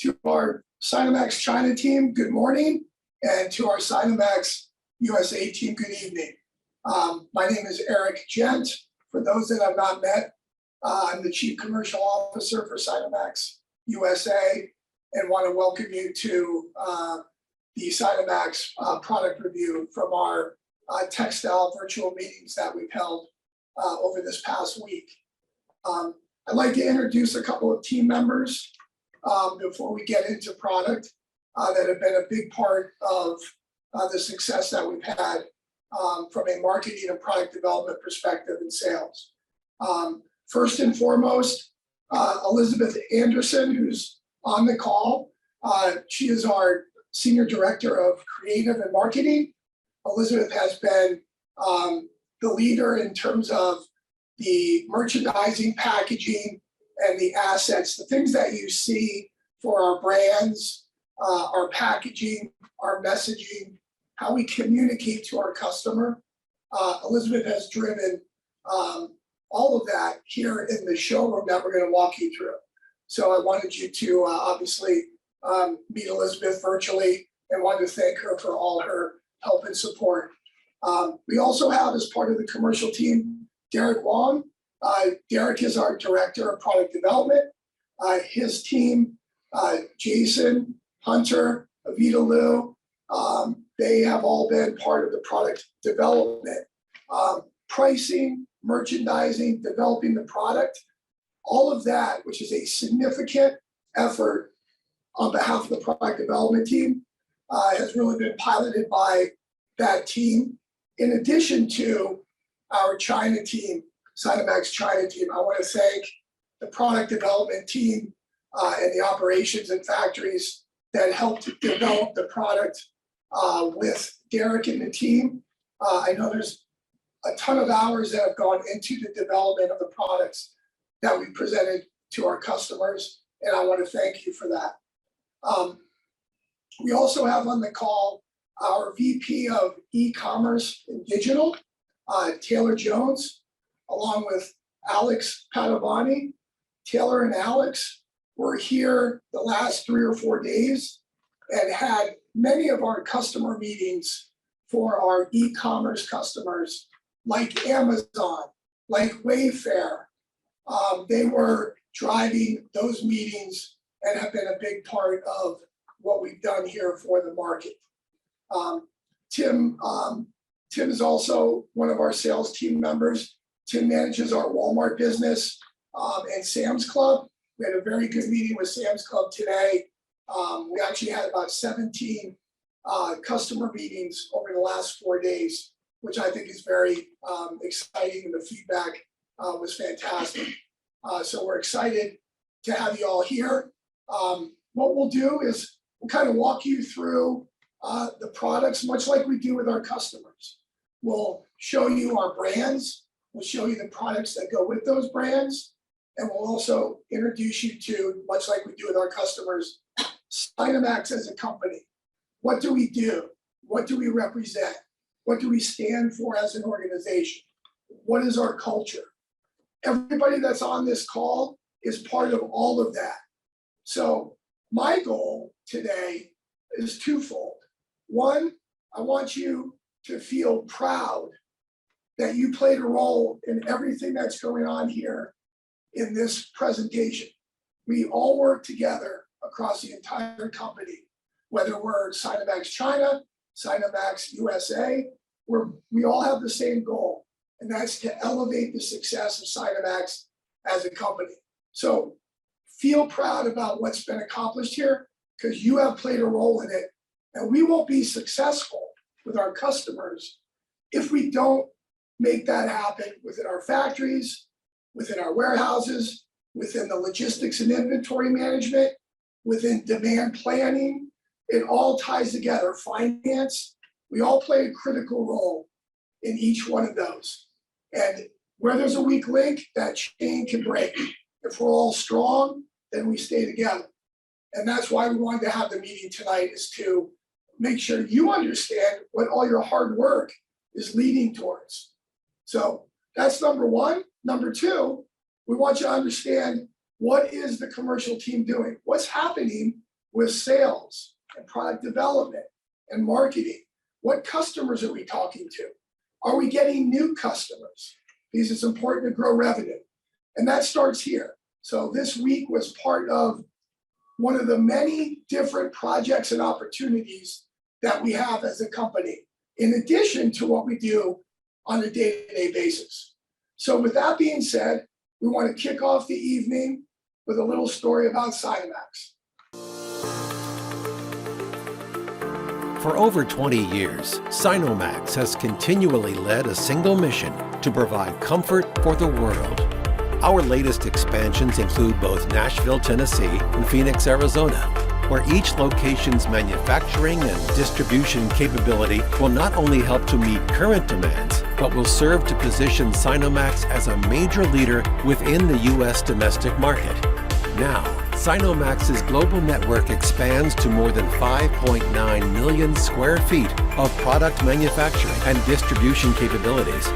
To our Sinomax China team, good morning. And to our Sinomax USA team, good evening. My name is Eric Gent. For those that I've not met, I'm the Chief Commercial Officer for Sinomax USA and want to welcome you to the Sinomax product review from our textile virtual meetings that we've held over this past week. I'd like to introduce a couple of team members before we get into product that have been a big part of the success that we've had from a marketing and product development perspective and sales. First and foremost, Elizabeth Anderson, who's on the call. She is our Senior Director of Creative and Marketing. Elizabeth has been the leader in terms of the merchandising, packaging, and the assets, the things that you see for our brands, our packaging, our messaging, how we communicate to our customer. Elizabeth has driven all of that here in the showroom that we're going to walk you through. So I wanted you to obviously meet Elizabeth virtually and wanted to thank her for all her help and support. We also have, as part of the commercial team, Derek Wong. Derek is our Director of Product Development. His team, Jason, Hunter, Avita Liu, they have all been part of the product development, pricing, merchandising, developing the product, all of that, which is a significant effort on behalf of the product development team, has really been piloted by that team. In addition to our China team, Sinomax China team, I want to thank the product development team and the operations and factories that helped develop the product with Derek and the team. I know there's a ton of hours that have gone into the development of the products that we presented to our customers, and I want to thank you for that. We also have on the call our VP of E-commerce and Digital, Taylor Jones, along with Alex Padovani. Taylor and Alex were here the last 3 or 4 days and had many of our customer meetings for our e-commerce customers, like Amazon, like Wayfair. They were driving those meetings and have been a big part of what we've done here for the market. Tim is also one of our sales team members. Tim manages our Walmart business and Sam's Club. We had a very good meeting with Sam's Club today. We actually had about 17 customer meetings over the last 4 days, which I think is very exciting, and the feedback was fantastic. So we're excited to have you all here. What we'll do is we'll kind of walk you through the products, much like we do with our customers. We'll show you our brands. We'll show you the products that go with those brands. And we'll also introduce you to, much like we do with our customers, Sinomax as a company. What do we do? What do we represent? What do we stand for as an organization? What is our culture? Everybody that's on this call is part of all of that. So my goal today is twofold. One, I want you to feel proud that you played a role in everything that's going on here in this presentation. We all work together across the entire company, whether we're Sinomax China, Sinomax USA, we all have the same goal, and that's to elevate the success of Sinomax as a company. So feel proud about what's been accomplished here, because you have played a role in it, and we won't be successful with our customers if we don't make that happen within our factories, within our warehouses, within the logistics and inventory management, within demand planning. It all ties together. Finance, we all play a critical role in each one of those. And where there's a weak link, that chain can break. If we're all strong, then we stay together. And that's why we wanted to have the meeting tonight, is to make sure you understand what all your hard work is leading towards. So that's number one. Number two, we want you to understand, what is the commercial team doing? What's happening with sales and product development and marketing. What customers are we talking to? Are we getting new customers? Because it's important to grow revenue. And that starts here. So this week was part of one of the many different projects and opportunities that we have as a company, in addition to what we do on a day-to-day basis. So with that being said, we want to kick off the evening with a little story about Sinomax. For over 20 years, Sinomax has continually led a single mission to provide comfort for the world. Our latest expansions include both Nashville, Tennessee and Phoenix, Arizona, where each location's manufacturing and distribution capability will not only help to meet current demands, but will serve to position Sinomax as a major leader within the U.S. domestic market. Now, Sinomax's global network expands to more than 5.9 million square feet of product manufacturing and distribution capabilities.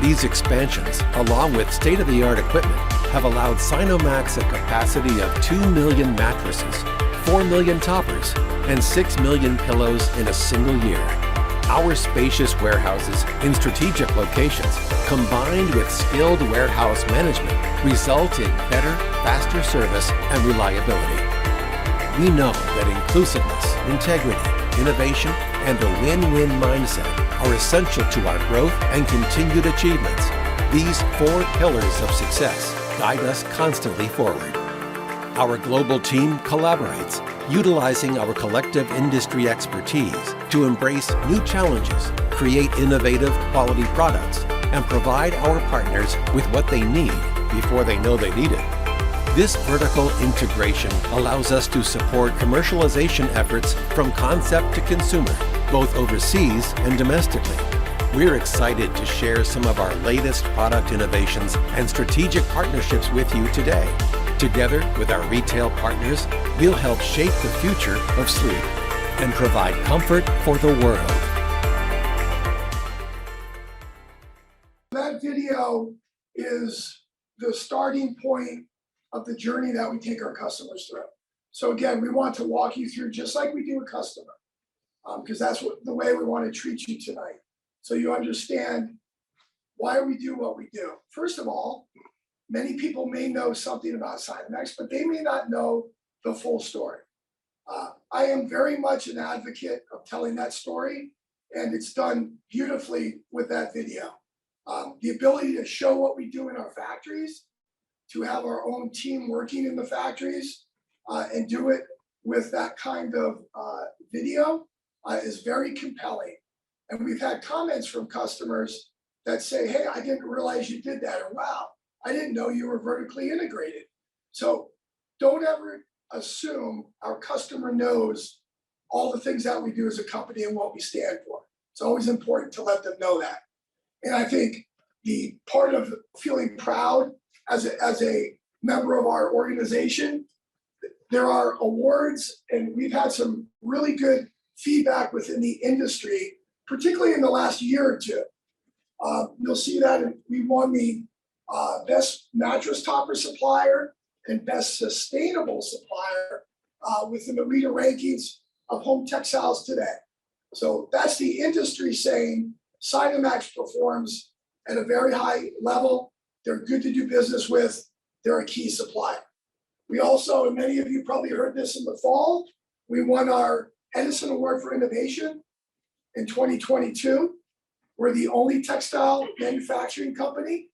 These expansions, along with state-of-the-art equipment, have allowed Sinomax a capacity of 2 million mattresses, 4 million toppers, and 6 million pillows in a single year. Our spacious warehouses in strategic locations, combined with skilled warehouse management, result in better, faster service and reliability. We know that inclusiveness, integrity, innovation, and a win-win mindset are essential to our growth and continued achievements. These 4 pillars of success guide us constantly forward. Our global team collaborates, utilizing our collective industry expertise to embrace new challenges, create innovative quality products, and provide our partners with what they need before they know they need it. This vertical integration allows us to support commercialization efforts from concept to consumer, both overseas and domestically. We're excited to share some of our latest product innovations and strategic partnerships with you today. Together with our retail partners, we'll help shape the future of sleep and provide comfort for the world. That video is the starting point of the journey that we take our customers through. So again, we want to walk you through just like we do a customer, because that's the way we want to treat you tonight. So you understand why we do what we do. First of all, many people may know something about Sinomax, but they may not know the full story. I am very much an advocate of telling that story, and it's done beautifully with that video. The ability to show what we do in our factories, to have our own team working in the factories, and do it with that kind of video is very compelling. And we've had comments from customers that say, hey, I didn't realize you did that, or wow, I didn't know you were vertically integrated. So don't ever assume our customer knows all the things that we do as a company and what we stand for. It's always important to let them know that. And I think the part of feeling proud as a member of our organization, there are awards, and we've had some really good feedback within the industry, particularly in the last year or two. You'll see that we won the Best Mattress Topper Supplier and Best Sustainable Supplier within the reader rankings of Home Textiles Today. So that's the industry saying Sinomax performs at a very high level. They're good to do business with. They're a key supplier. We also, and many of you probably heard this in the fall, we won our Edison Award for Innovation in 2022. We're the only textile manufacturing company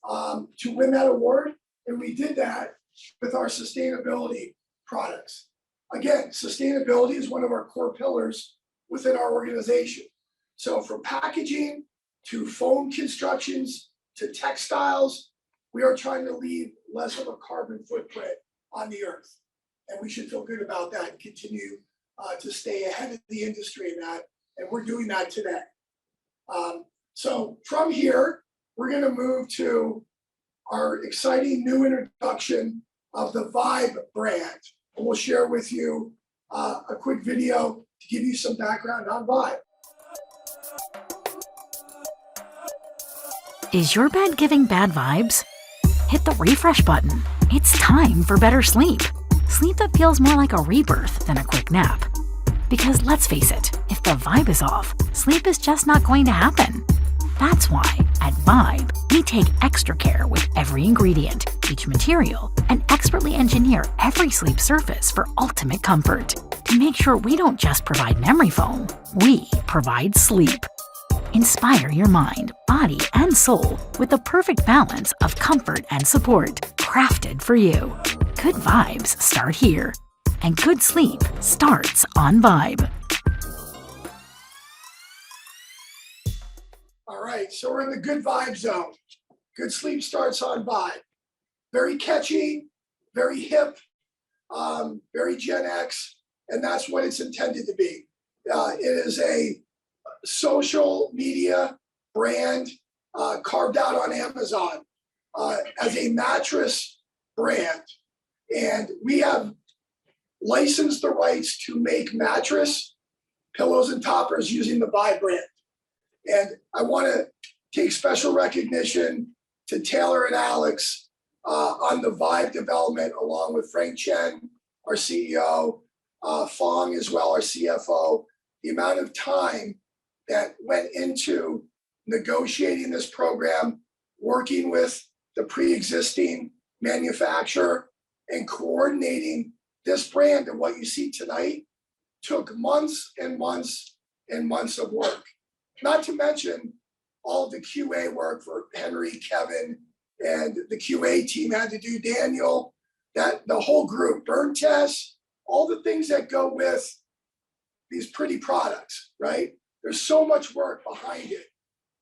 to win that award, and we did that with our sustainability products. Again, sustainability is one of our core pillars within our organization. So from packaging to foam constructions to textiles, we are trying to leave less of a carbon footprint on the earth. And we should feel good about that and continue to stay ahead of the industry in that. And we're doing that today. So from here, we're going to move to our exciting new introduction of the Vibe brand. And we'll share with you a quick video to give you some background on Vibe. Is your bed giving bad vibes? Hit the refresh button. It's time for better sleep. Sleep that feels more like a rebirth than a quick nap. Because let's face it, if the vibe is off, sleep is just not going to happen. That's why, at Vibe, we take extra care with every ingredient, each material, and expertly engineer every sleep surface for ultimate comfort. To make sure we don't just provide memory foam, we provide sleep. Inspire your mind, body, and soul with the perfect balance of comfort and support, crafted for you. Good vibes start here, and good sleep starts on Vibe. All right, so we're in the good vibe zone. Good sleep starts on Vibe. Very catchy, very hip, very Gen X, and that's what it's intended to be. It is a social media brand carved out on Amazon as a mattress brand. And we have licensed the rights to make mattress, pillows, and toppers using the Vibe brand. And I want to take special recognition to Taylor and Alex on the Vibe development, along with Frank Chen, our CEO, Fong as well, our CFO. The amount of time that went into negotiating this program, working with the pre-existing manufacturer, and coordinating this brand. And what you see tonight took months and months and months of work. Not to mention all the QA work for Henry, Kevin, and the QA team had to do, Daniel, that the whole group, burn tests, all the things that go with these pretty products, right? There's so much work behind it.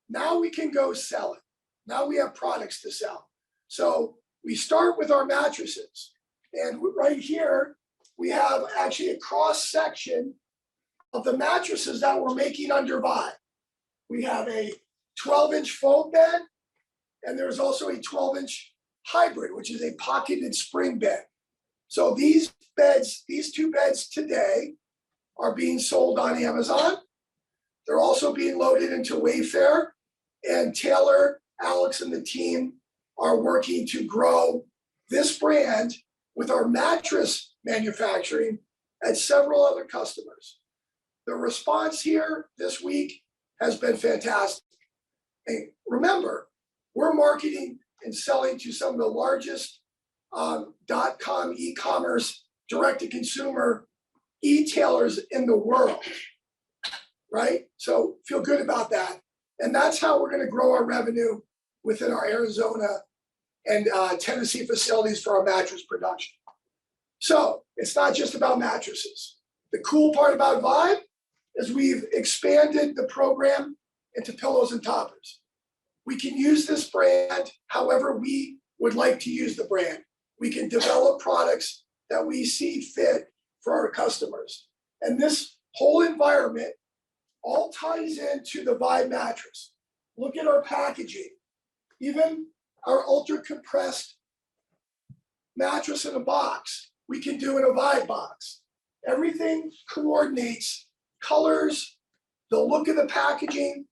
Now we can go sell it. Now we have products to sell. So we start with our mattresses. And right here, we have actually a cross section of the mattresses that we're making under Vibe. We have a 12-inch foam bed, and there's also a 12-inch hybrid, which is a pocketed spring bed. So these beds, these two beds today are being sold on Amazon. They're also being loaded into Wayfair, and Taylor, Alex, and the team are working to grow this brand with our mattress manufacturing at several other customers. The response here this week has been fantastic. And remember, we're marketing and selling to some of the largest .com e-commerce, direct-to-consumer e-tailers in the world, right? So feel good about that. And that's how we're going to grow our revenue within our Arizona and Tennessee facilities for our mattress production. So it's not just about mattresses. The cool part about Vibe is we've expanded the program into pillows and toppers. We can use this brand however we would like to use the brand. We can develop products that we see fit for our customers. And this whole environment all ties into the Vibe mattress. Look at our packaging. Even our ultra compressed mattress in a box, we can do in a Vibe box. Everything coordinates colors, the look of the packaging,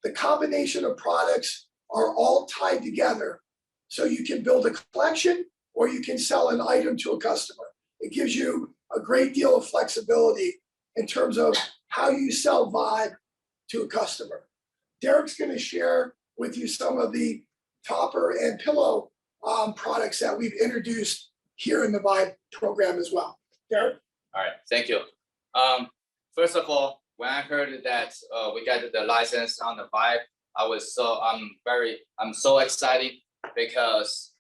the combination of products are all tied together. So you can build a collection or you can sell an item to a customer. It gives you a great deal of flexibility in terms of how you sell Vibe to a customer. Derek's going to share with you some of the topper and pillow products that we've introduced here in the Vibe program as well. Derek? All right, thank you. First of all, when I heard that we got the license on the Vibe, I'm so excited because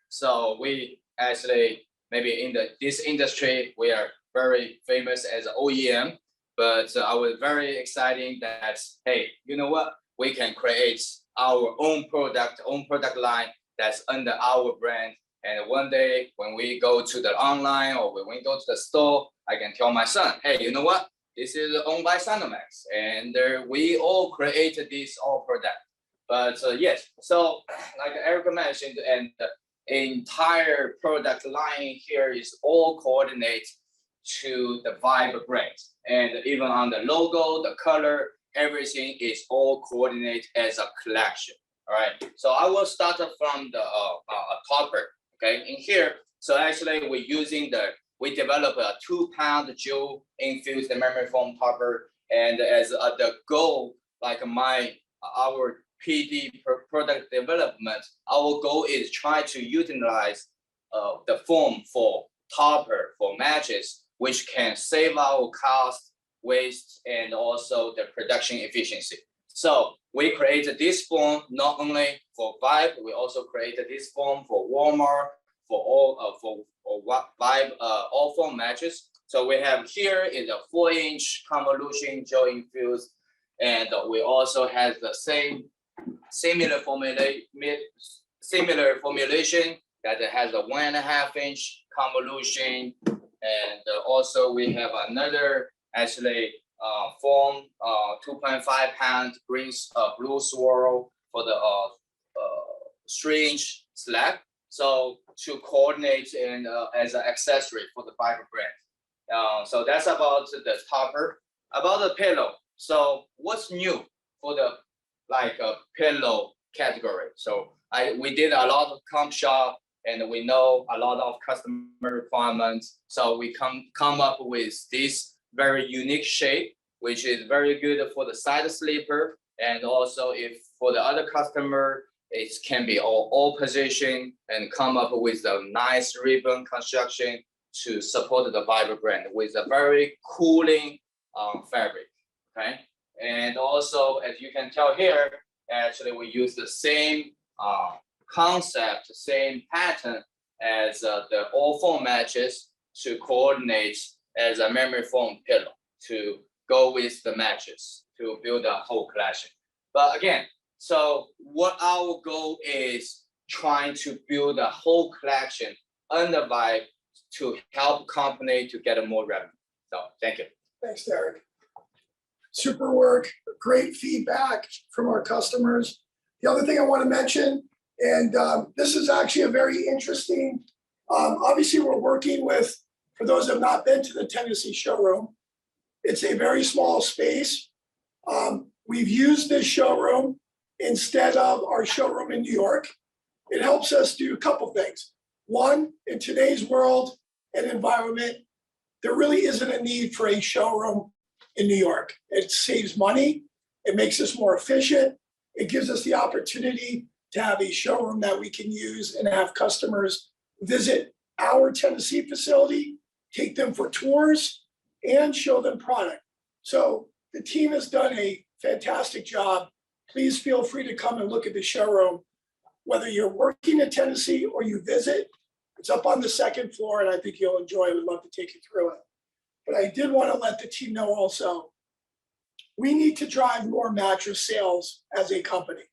we actually maybe in this industry we are very famous as an OEM, but I was very excited that hey, you know what, we can create our own product line that's under our brand. And one day when we go to the online or when we go to the store, I can tell my son, hey, you know what? This is owned by Sinomax, and we all created this all product. But yes, so like Erica mentioned, and the entire product line here is all coordinated to the Vibe brand, and even on the logo, the color, everything is all coordinated as a collection. All right. So I will start from the topper. Okay, in here. So actually, we're using the we developed a 2-pound gel infused memory foam topper. And as the goal, like our PD product development, our goal is try to utilize the foam for topper for matches, which can save our cost, waste, and also the production efficiency. So we created this foam not only for Vibe, we also created this foam for Walmart, for all Vibe all foam matches. So we have here is a 4-inch convolution gel infused, and we also have the similar formulation that has a 1.5-inch convolution, and also we have another actually foam 2.5-pound blue swirl for the 3-inch slab. So to coordinate and as an accessory for the Vibe brand. So that's about the topper. About the pillow. So what's new for the pillow category? So we did a lot of comp shop, and we know a lot of customer requirements. So we come up with this very unique shape, which is very good for the side sleeper, and also if for the other customer, it can be all position and come up with a nice ribbon construction to support the Vibe brand with a very cooling fabric. Okay, and also as you can tell here, actually we use the same concept, same pattern as the all foam matches to coordinate as a memory foam pillow to go with the matches to build a whole collection. But again, so what our goal is trying to build a whole collection under Vibe to help company to get more revenue. So thank you. Thanks, Derek. Super work, great feedback from our customers. The other thing I want to mention, and this is actually a very interesting, obviously we're working with, for those who have not been to the Tennessee showroom, it's a very small space. We've used this showroom instead of our showroom in New York. It helps us do a couple things. One, in today's world and environment, there really isn't a need for a showroom in New York. It saves money. It makes us more efficient. It gives us the opportunity to have a showroom that we can use and have customers visit our Tennessee facility, take them for tours, and show them product. So the team has done a fantastic job. Please feel free to come and look at the showroom, whether you're working in Tennessee or you visit. It's up on the 2nd floor, and I think you'll enjoy it. We'd love to take you through it. But I did want to let the team know also, we need to drive more mattress sales as a company.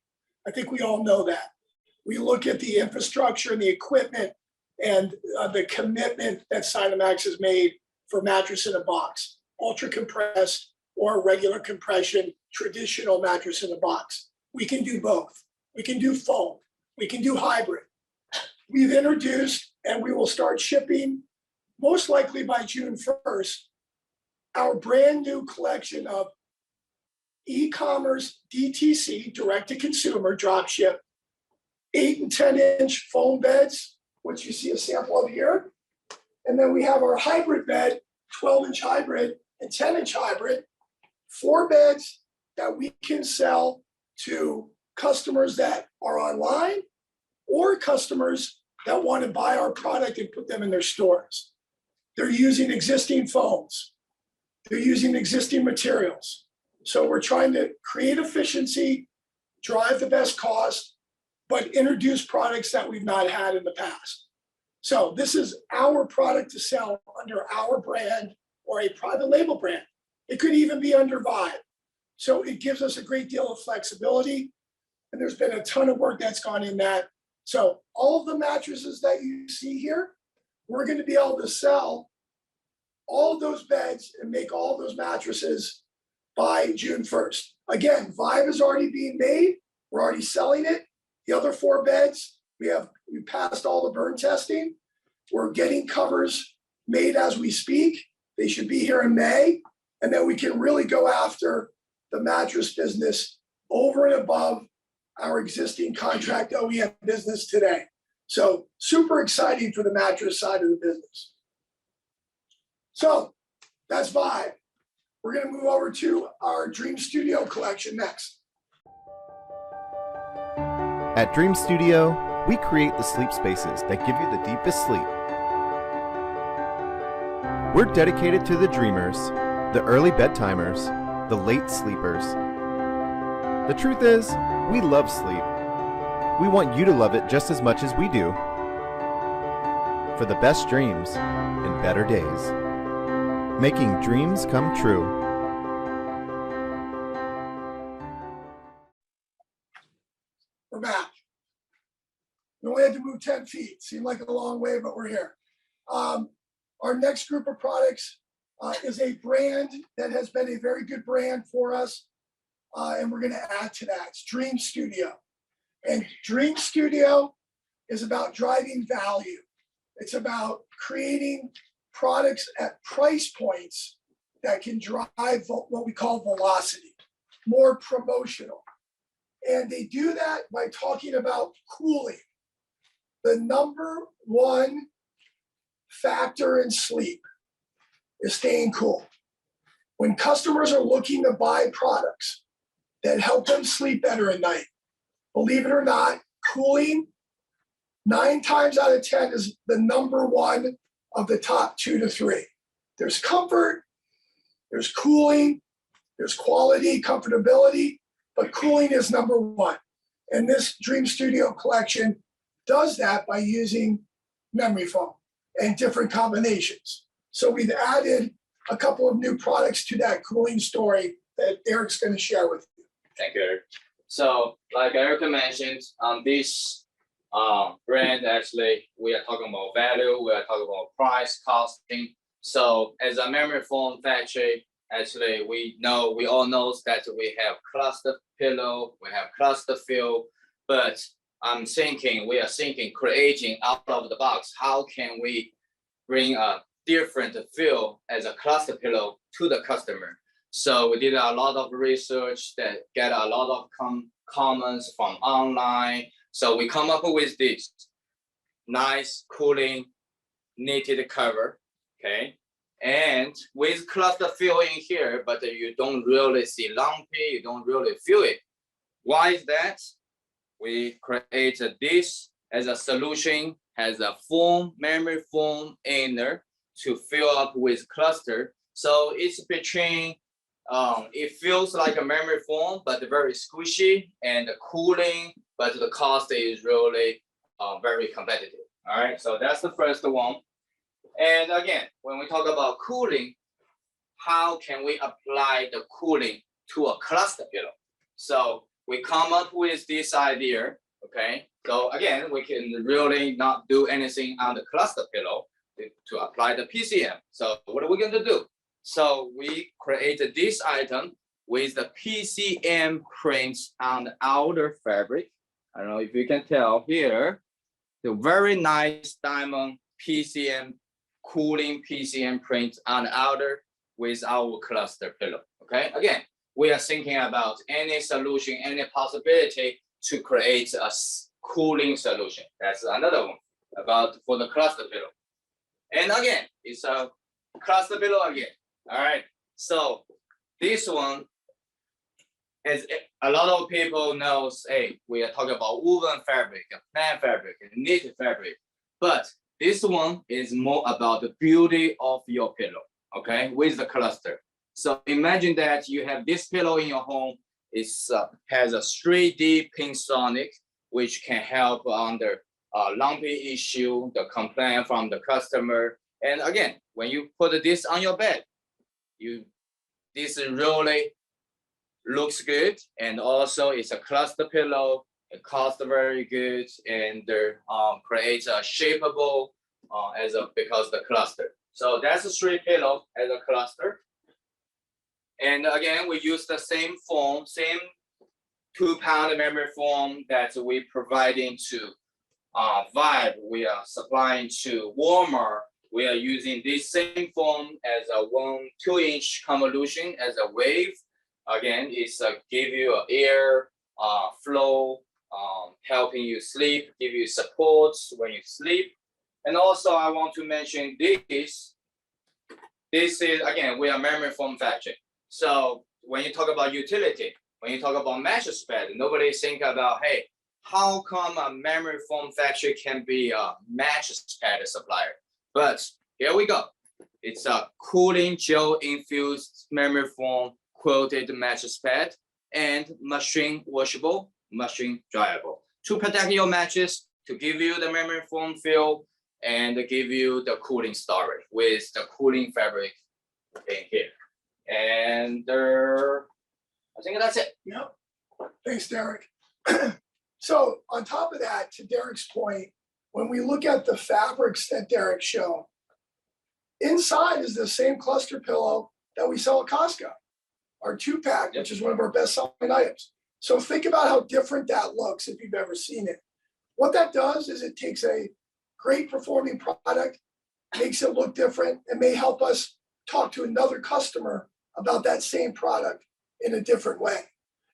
I think we all know that. We look at the infrastructure and the equipment and the commitment that Sinomax has made for mattress in a box, ultra compressed or regular compression, traditional mattress in a box. We can do both. We can do foam. We can do hybrid. We've introduced, and we will start shipping, most likely by June 1st, our brand new collection of e-commerce DTC, direct to consumer, drop ship, 8 and 10-inch foam beds, which you see a sample of here. And then we have our hybrid bed, 12-inch hybrid and 10-inch hybrid, 4 beds that we can sell to customers that are online or customers that want to buy our product and put them in their stores. They're using existing foams. They're using existing materials. So we're trying to create efficiency, drive the best cost, but introduce products that we've not had in the past. So this is our product to sell under our brand or a private label brand. It could even be under Vibe. So it gives us a great deal of flexibility. And there's been a ton of work that's gone in that. So all of the mattresses that you see here, we're going to be able to sell all of those beds and make all of those mattresses by June 1st. Again, Vibe is already being made. We're already selling it. The other 4 beds, we passed all the burn testing. We're getting covers made as we speak. They should be here in May. And then we can really go after the mattress business over and above our existing contract OEM business today. So super exciting for the mattress side of the business. So that's Vibe. We're gonna move over to our Dream Studio collection next. At Dream Studio, we create the sleep spaces that give you the deepest sleep. We're dedicated to the dreamers, the early bedtimers, the late sleepers. The truth is, we love sleep. We want you to love it just as much as we do. For the best dreams and better days. Making dreams come true. We're back. We only had to move 10 feet. Seemed like a long way, but we're here. Our next group of products is a brand that has been a very good brand for us. And we're going to add to that. It's Dream Studio. And Dream Studio is about driving value. It's about creating products at price points that can drive what we call velocity, more promotional. And they do that by talking about cooling. The number one factor in sleep is staying cool. When customers are looking to buy products that help them sleep better at night, believe it or not, cooling 9 times out of 10 is the number one of the top 2 to 3. There's comfort, there's cooling, there's quality, comfortability, but cooling is number one. And this Dream Studio collection does that by using memory foam and different combinations. So we've added a couple of new products to that cooling story that Eric's going to share with you. Thank you, Eric. So like Erica mentioned, on this brand, actually, we are talking about value, we are talking about price, costing. So as a memory foam factory, actually, we all know that we have cluster pillow, we have cluster fill, but we are thinking, creating out of the box, how can we bring a different feel as a cluster pillow to the customer? So we did a lot of research that get a lot of comments from online. So we come up with this nice cooling knitted cover, okay? And with cluster feel in here, but you don't really see lumpy, you don't really feel it. Why is that? We created this as a solution, has a foam, memory foam inner to fill up with cluster. So it's between, it feels like a memory foam, but very squishy and cooling, but the cost is really very competitive. All right, so that's the first one. And again, when we talk about cooling, how can we apply the cooling to a cluster pillow? So we come up with this idea, okay? So again, we can really not do anything on the cluster pillow to apply the PCM. So what are we going to do? So we created this item with the PCM prints on the outer fabric. I don't know if you can tell here, the very nice diamond PCM, cooling PCM print on the outer with our cluster pillow, okay? Again, we are thinking about any solution, any possibility to create a cooling solution. That's another one for the cluster pillow. And again, it's a cluster pillow again. All right. So this one, as a lot of people knows, hey, we are talking about woven fabric, plain fabric, knitted fabric. But this one is more about the beauty of your pillow, okay, with the cluster. So imagine that you have this pillow in your home. It has a 3D pink sonic, which can help on the lumpy issue, the complaint from the customer. And again, when you put this on your bed, this really looks good. And also it's a cluster pillow. It costs very good and creates a shapeable because the cluster. So that's a 3 pillow as a cluster. And again, we use the same foam, same 2-pound memory foam that we providing to Vibe. We are supplying to Walmart. We are using this same foam as a 2-inch convolution as a wave. Again, it's give you an air flow, helping you sleep, give you support when you sleep. And also I want to mention this this is, again, we are memory foam factory. So when you talk about utility, when you talk about mattress pad, nobody think about, hey, how come a memory foam factory can be a mattress pad supplier? But here we go. It's a cooling gel infused memory foam quilted mattress pad and machine washable, machine dryable to protect your mattress, to give you the memory foam feel and give you the cooling storage with the cooling fabric in here. And I think that's it. Yep. Thanks, Derek. So on top of that, to Derek's point, when we look at the fabrics that Derek showed, inside is the same cluster pillow that we sell at Costco, our 2-pack, which is one of our best selling items. So think about how different that looks if you've ever seen it. What that does is it takes a great performing product, makes it look different, and may help us talk to another customer about that same product in a different way.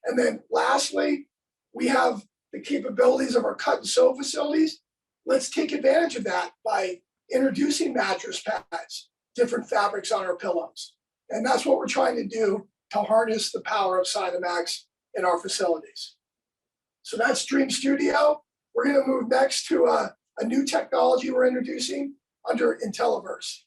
And then lastly, we have the capabilities of our cut and sew facilities. Let's take advantage of that by introducing mattress pads, different fabrics on our pillows. And that's what we're trying to do to harness the power of Sinomax in our facilities. So that's Dream Studio. We're going to move next to a new technology we're introducing under IntelliVerse.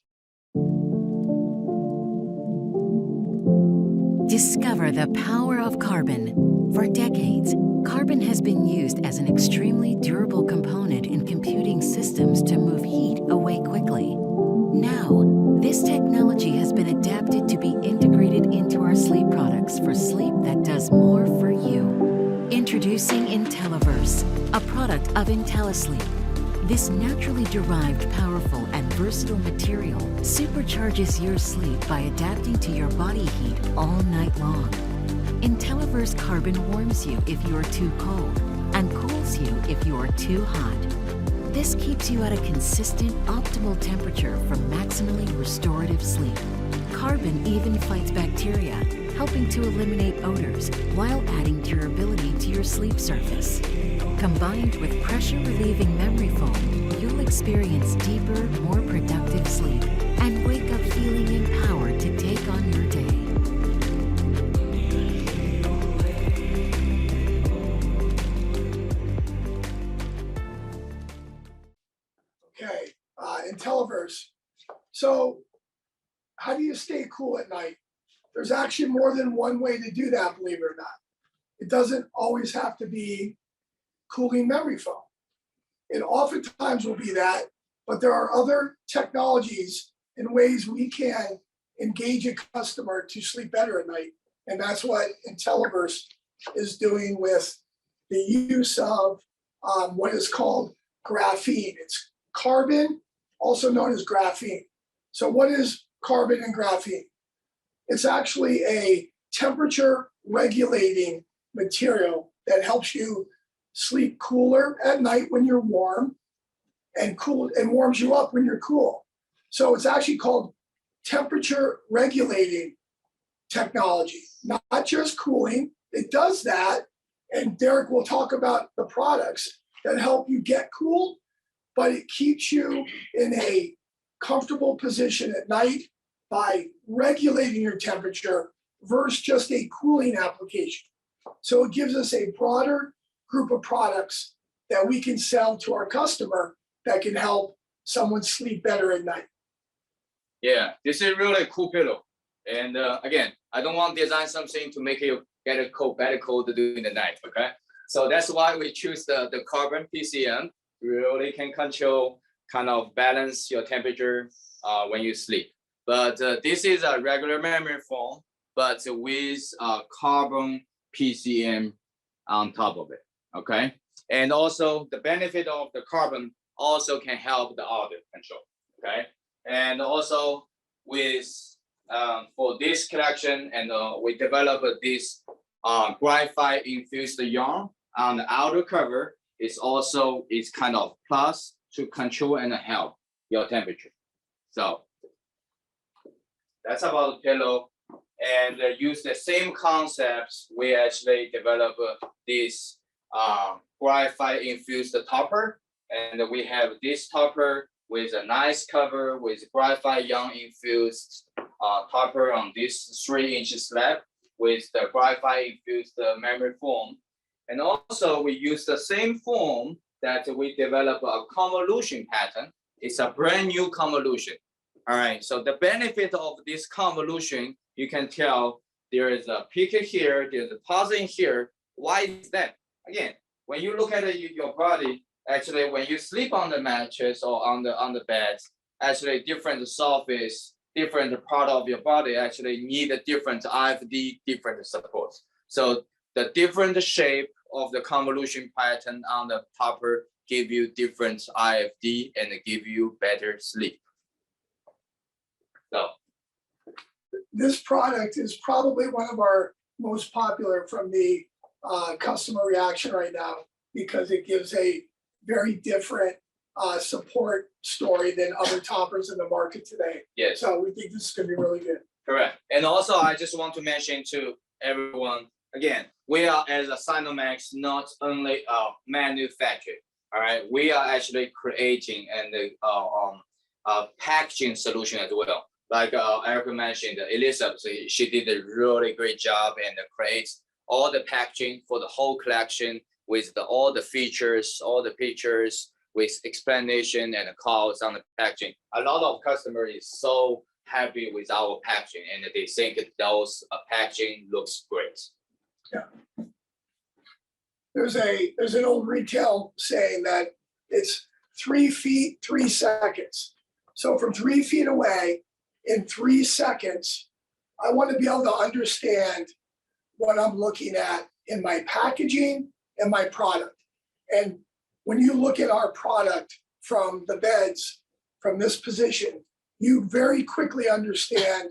Discover the power of carbon. For decades, carbon has been used as an extremely durable component in computing systems to move heat away quickly. Now, this technology has been adapted to be integrated into our sleep products for sleep that does more for you. Introducing IntelliVerse, a product of IntelliSleep. This naturally derived, powerful, and versatile material supercharges your sleep by adapting to your body heat all night long. IntelliVerse Carbon warms you if you are too cold and cools you if you are too hot. This keeps you at a consistent, optimal temperature for maximally restorative sleep. Carbon even fights bacteria, helping to eliminate odors while adding durability to your sleep surface. Combined with pressure-relieving memory foam, you'll experience deeper, more productive sleep and wake up feeling empowered to take on your day. Okay, IntelliVerse. So how do you stay cool at night? There's actually more than one way to do that, believe it or not. It doesn't always have to be cooling memory foam. It oftentimes will be that, but there are other technologies and ways we can engage a customer to sleep better at night. And that's what IntelliVerse is doing with the use of what is called graphene. It's carbon, also known as graphene. So what is carbon and graphene? It's actually a temperature regulating material that helps you sleep cooler at night when you're warm and cool and warms you up when you're cool. So it's actually called temperature regulating technology, not just cooling. It does that. And Derek will talk about the products that help you get cool, but it keeps you in a comfortable position at night by regulating your temperature versus just a cooling application. So it gives us a broader group of products that we can sell to our customer that can help someone sleep better at night. Yeah, this is really a cool pillow. And again, I don't want to design something to make you get a cold, better cold during the night, okay? So that's why we choose the carbon PCM. Really can control, kind of balance your temperature when you sleep. But this is a regular memory foam, but with carbon PCM on top of it, okay? And also the benefit of the carbon also can help the odor control, okay? And also with, for this collection, and we developed this graphite infused yarn on the outer cover. It's kind of plus to control and help your temperature. So that's about the pillow. And use the same concepts. We actually developed this graphite infused topper, and we have this topper with a nice cover with graphite yarn infused topper on this 3-inch slab with the graphite infused memory foam. And also we use the same foam that we develop a convolution pattern. It's a brand new convolution. All right, so the benefit of this convolution, you can tell there is a piqued here, there's a positive here. Why is that? Again, when you look at your body, actually when you sleep on the mattress or on the bed, actually different surface, different part of your body actually need a different IFD, different supports. So the different shape of the convolution pattern on the topper give you different IFD and give you better sleep. So This product is probably one of our most popular from the customer reaction right now because it gives a very different support story than other toppers in the market today. yes. So we think this is going to be really good. Correct. And also, I just want to mention to everyone, again, we are as a Sinomax not only a manufacturer, all right? We are actually creating and a packaging solution as well. Like Erica mentioned, Elizabeth, she did a really great job and creates all the packaging for the whole collection with all the features, all the pictures, with explanation and calls on the packaging. A lot of customers is so happy with our packaging and they think those packaging looks great. Yeah. There's an old retail saying that it's 3 feet, 3 seconds. So from 3 feet away in 3 seconds, I want to be able to understand what I'm looking at in my packaging and my product. And when you look at our product from the beds, from this position, you very quickly understand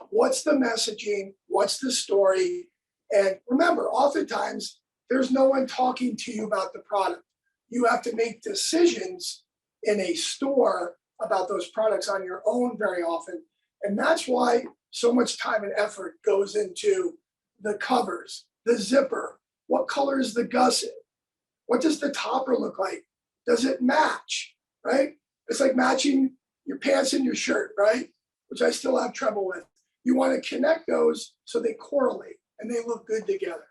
what's the messaging, what's the story. And remember, oftentimes, there's no one talking to you about the product. You have to make decisions in a store about those products on your own very often. And that's why so much time and effort goes into the covers, the zipper, what color is the gusset? What does the topper look like? Does it match, right? It's like matching your pants and your shirt, right? Which I still have trouble with. You want to connect those so they correlate and they look good together.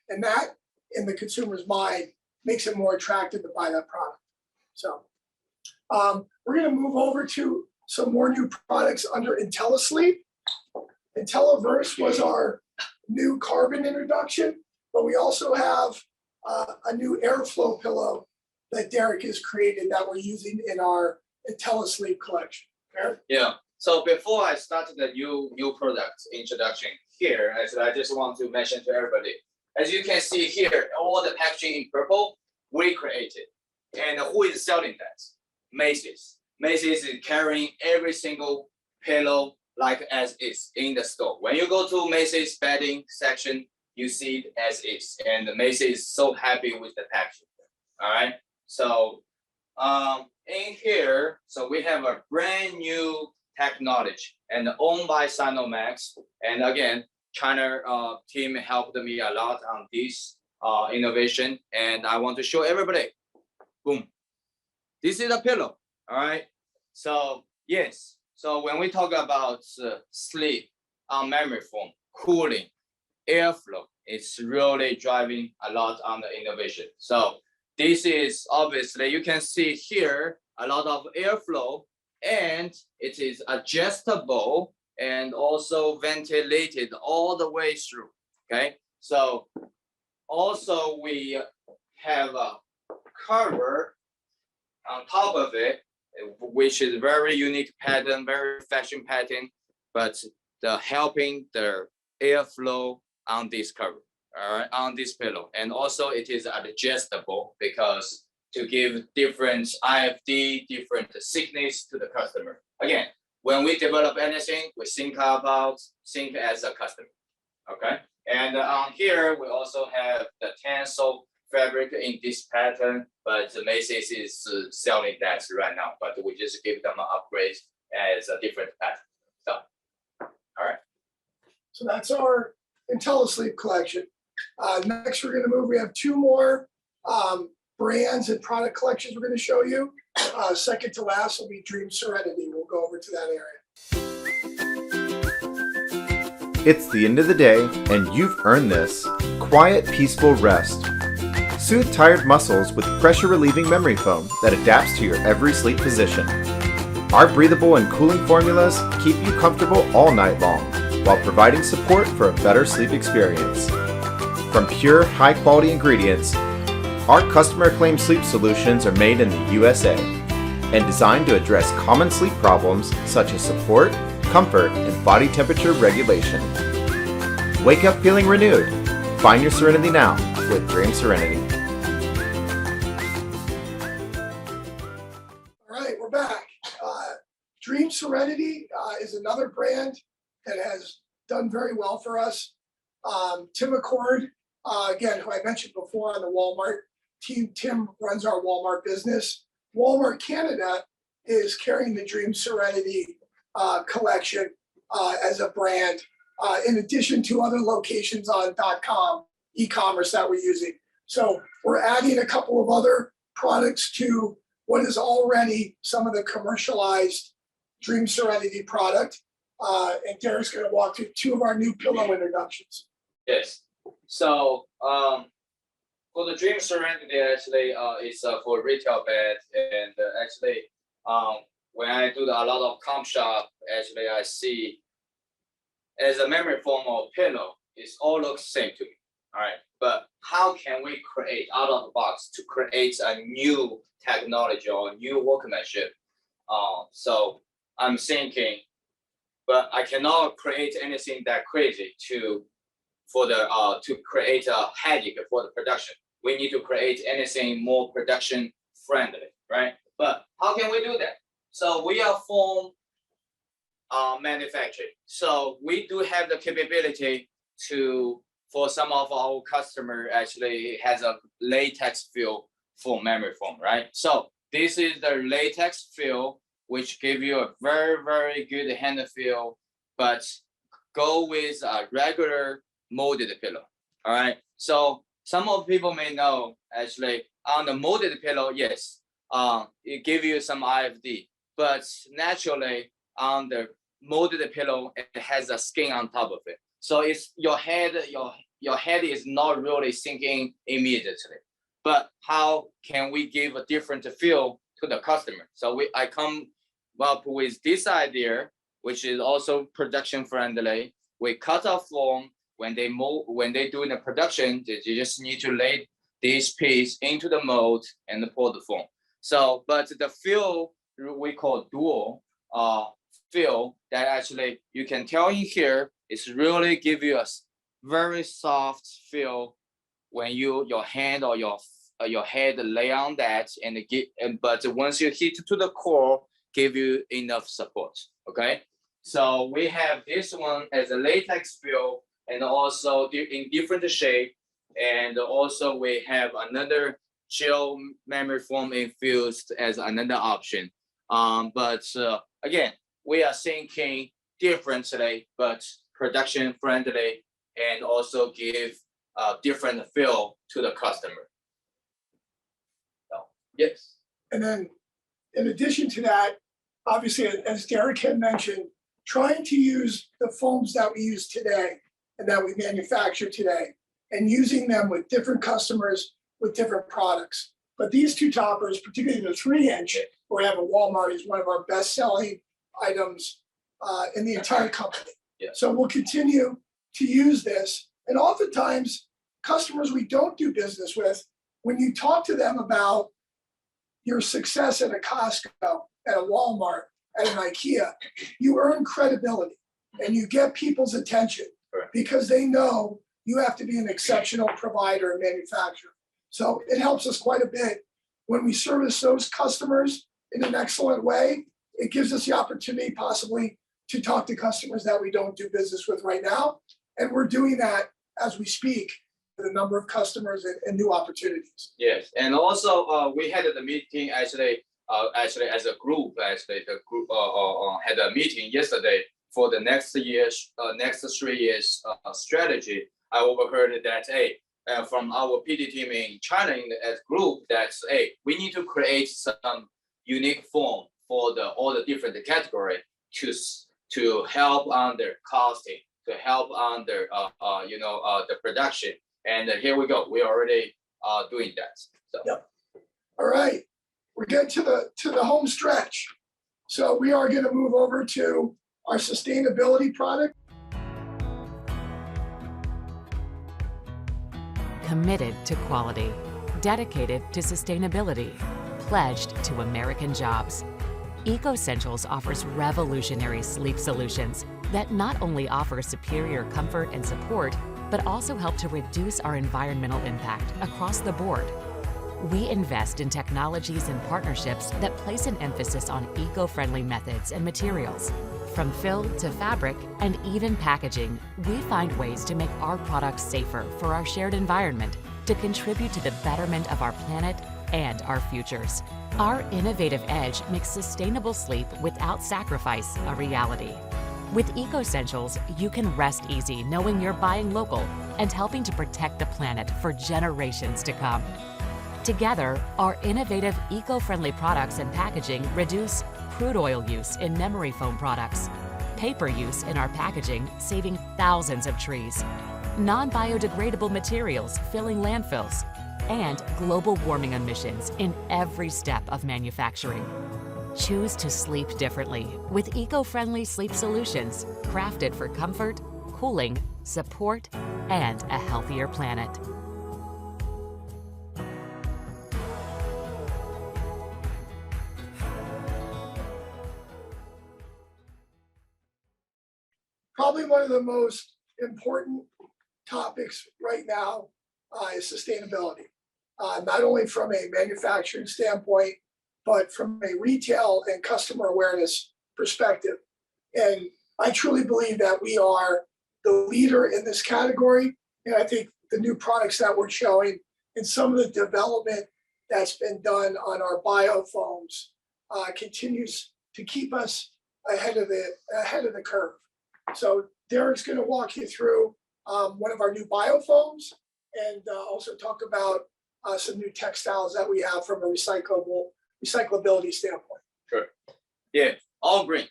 And that, in the consumer's mind, makes it more attractive to buy that product. So we're going to move over to some more new products under IntelliSleep. IntelliVerse was our new carbon introduction, but we also have a new airflow pillow that Derek has created that we're using in our IntelliSleep collection. Derek? Yeah. So before I start the new product introduction here, I just want to mention to everybody, as you can see here, all the packaging in purple, we created. And who is selling that? Macy's. Macy's is carrying every single pillow like as is in the store. When you go to Macy's bedding section, you see it as is. And Macy's is so happy with the packaging. All right. So in here, so we have a brand new technology and owned by Sinomax. And again, China team helped me a lot on this innovation. And I want to show everybody. Boom. This is a pillow. All right. So yes. So when we talk about sleep on memory foam, cooling, airflow, it's really driving a lot on the innovation. So this is obviously, you can see here, a lot of airflow, and it is adjustable and also ventilated all the way through, okay? So also we have a cover on top of it, which is very unique pattern, very fashion pattern, but the helping the airflow on this cover, all right, on this pillow. And also it is adjustable because to give different IFD, different thickness to the customer. Again, when we develop anything, we think as a customer, okay? And on here, we also have the Tencel fabric in this pattern, but Macy's is selling that right now, but we just give them an upgrade as a different pattern. So, all right. So that's our IntelliSleep collection. Next, we're going to move. We have 2 more brands and product collections we're going to show you. Second to last will be Dream Serenity. We'll go over to that area. It's the end of the day, and you've earned this quiet, peaceful rest. Soothe tired muscles with pressure-relieving memory foam that adapts to your every sleep position. Our breathable and cooling formulas keep you comfortable all night long, while providing support for a better sleep experience. From pure, high-quality ingredients, our customer-acclaimed sleep solutions are made in the USA and designed to address common sleep problems such as support, comfort, and body temperature regulation. Wake up feeling renewed. Find your serenity now with Dream Serenity. All right, we're back. Dream Serenity is another brand that has done very well for us. Tim Accord, again, who I mentioned before on the Walmart team, Tim runs our Walmart business. Walmart Canada is carrying the Dream Serenity collection as a brand, in addition to other locations on .com e-commerce that we're using. So we're adding a couple of other products to what is already some of the commercialized Dream Serenity product. And Derek's going to walk through two of our new pillow introductions. Yes. So for the Dream Serenity, actually, it's for retail bed, and actually, when I do a lot of comp shop, actually, I see as a memory foam or pillow, it all looks same to me. All right, but how can we create out of the box to create a new technology or new workmanship? So I'm thinking, but I cannot create anything that crazy to create a headache for the production. We need to create anything more production friendly, right? But how can we do that? So we are foam manufacturing. So we do have the capability to, for some of our customer actually has a latex feel for memory foam, right? So this is the latex feel, which give you a very, very good hand feel, but go with a regular molded pillow, all right? So some of people may know actually on the molded pillow, yes, it give you some IFD, but naturally on the molded pillow, it has a skin on top of it. So it's your head is not really sinking immediately. But how can we give a different feel to the customer? So I come up with this idea, which is also production friendly. We cut off foam. When they do the production, they just need to lay this piece into the mold and pour the foam. So, but the feel we call dual feel that actually you can tell in here is really give you a very soft feel when your hand or your head lay on that but once you hit to the core, give you enough support. Okay, so we have this one as a latex feel and also in different shape, and also we have another gel memory foam infused as another option. But again, we are thinking differently, but production friendly, and also give a different feel to the customer. So, yes. And then in addition to that, obviously, as Derek had mentioned, trying to use the foams that we use today and that we manufacture today and using them with different customers with different products. But these two toppers, particularly the 3-inch, we have at Walmart, is one of our best-selling items in the entire company. Yeah. So we'll continue to use this. And oftentimes, customers we don't do business with, when you talk to them about your success at a Costco, at a Walmart, at an IKEA, you earn credibility and you get people's attention because they know you have to be an exceptional provider and manufacturer. So it helps us quite a bit when we service those customers in an excellent way. It gives us the opportunity possibly to talk to customers that we don't do business with right now. And we're doing that as we speak with a number of customers and new opportunities. Yes, and also we had the meeting actually as a group. Actually, the group had a meeting yesterday for the next 3 years strategy. I overheard that from our PD team in China as group that we need to create some unique form for all the different category to help on their costing, to help on the the production. And here we go. We're already doing that. So. Yep. All right, we're getting to the home stretch. So we are going to move over to our sustainability product. Committed to quality, dedicated to sustainability, pledged to American jobs. EcoSentials offers revolutionary sleep solutions that not only offer superior comfort and support, but also help to reduce our environmental impact across the board. We invest in technologies and partnerships that place an emphasis on eco-friendly methods and materials. From fill to fabric and even packaging, we find ways to make our products safer for our shared environment, to contribute to the betterment of our planet and our futures. Our innovative edge makes sustainable sleep without sacrifice a reality. With EcoSentials, you can rest easy knowing you're buying local and helping to protect the planet for generations to come. Together, our innovative eco-friendly products and packaging reduce crude oil use in memory foam products, paper use in our packaging, saving thousands of trees, non-biodegradable materials filling landfills, and global warming emissions in every step of manufacturing. Choose to sleep differently with eco-friendly sleep solutions crafted for comfort, cooling, support, and a healthier planet. Probably one of the most important topics right now is sustainability, not only from a manufacturing standpoint, but from a retail and customer awareness perspective. And I truly believe that we are the leader in this category. And I think the new products that we're showing and some of the development that's been done on our biofoams continues to keep us ahead of the curve. So Derek's going to walk you through one of our new biofoams and also talk about some new textiles that we have from a recyclability standpoint. Sure. Yeah, all green.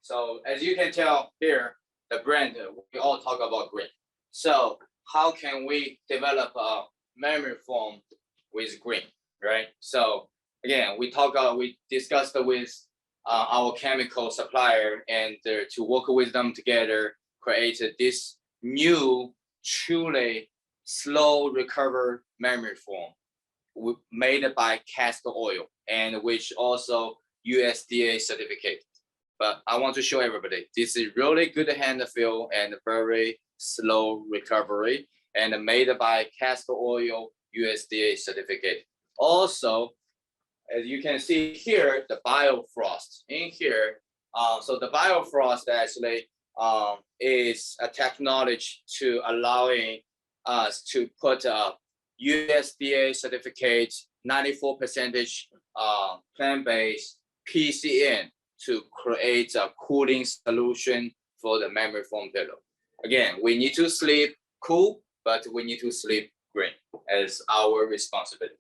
So as you can tell here, the brand, we all talk about green. So how can we develop a memory foam with green, right? So again, we discussed with our chemical supplier and to work with them together, created this new, truly slow recover memory foam made by castor oil and which also USDA certificate. But I want to show everybody, this is really good hand feel and very slow recovery and made by castor oil USDA certificate. Also, as you can see here, the biofrost in here. So the biofrost actually is a technology to allowing us to put a USDA certificate 94% plant-based PCN to create a cooling solution for the memory foam pillow. Again, we need to sleep cool, but we need to sleep green as our responsibility.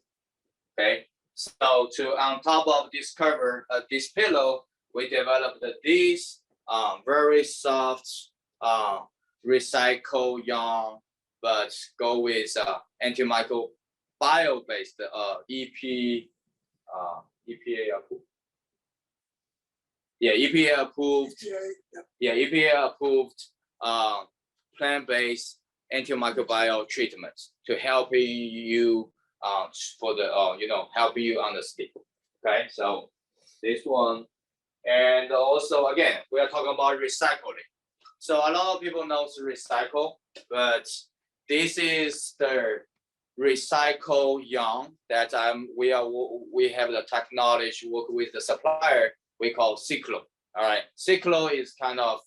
Okay. So on top of this cover, this pillow, we developed this very soft recycled yarn, but go with antimicrobial bio-based EPA approved. Yeah, EPA approved. Yeah, EPA approved plant-based antimicrobial treatments to helping you for the helping you on the sleep. Okay, so this one, and also again we are talking about recycling. So a lot of people know to recycle, but this is the recycle yarn that we have the technology work with the supplier we call Cyclo. All right, Cyclo is kind of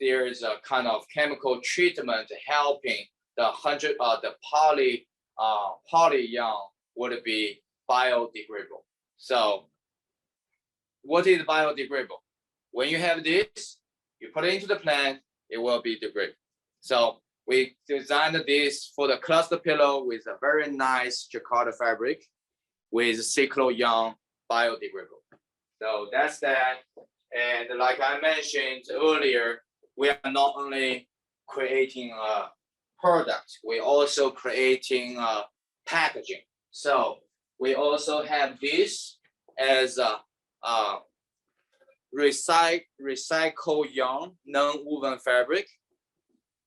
there is a kind of chemical treatment helping the poly yarn would be biodegradable. So what is biodegradable? When you have this, you put it into the plant, it will be degradable. So we designed this for the cluster pillow with a very nice jacquard fabric with Cyclo yarn biodegradable. So that's that. And like I mentioned earlier, we are not only creating a product, we also creating packaging. So we also have this as a recycle yarn, non-woven fabric.